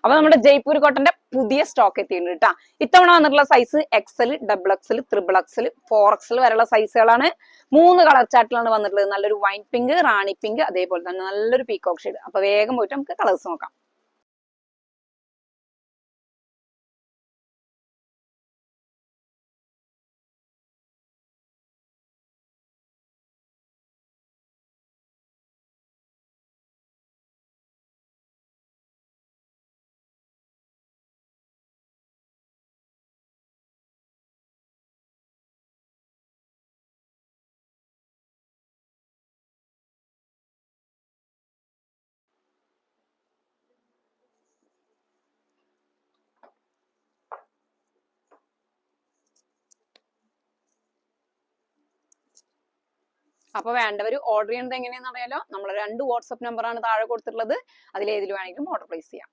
അപ്പൊ നമ്മുടെ ജയ്പൂർ കോട്ടന്റെ പുതിയ സ്റ്റോക്ക് എത്തിയിട്ടുണ്ട് കേട്ടോ. ഇത്തവണ വന്നിട്ടുള്ള size Excel, double XL, triple XL, 4XL വരെയുള്ള സൈസുകളാണ്. 3 കളർ ചാർട്ടിലാണ് വന്നിട്ടുള്ളത്. നല്ലൊരു വൈൻ പിങ്ക്, റാണി പിങ്ക്, അതേപോലെ തന്നെ നല്ലൊരു പീകോക്ക് ഷെയ്ഡ്. അപ്പൊ വേഗം പോയിട്ട് നമുക്ക് കളേഴ്സ് നോക്കാം. അപ്പൊ വേണ്ടവർ ഓർഡർ ചെയ്യുന്നത് എങ്ങനെയാണെന്ന് അറിയാലോ. നമ്മൾ 2 വാട്സ്ആപ്പ് നമ്പറാണ് താഴെ കൊടുത്തിട്ടുള്ളത്. അതിലേതിൽ വേണമെങ്കിലും ഓർഡർ പ്ലേസ് ചെയ്യാം.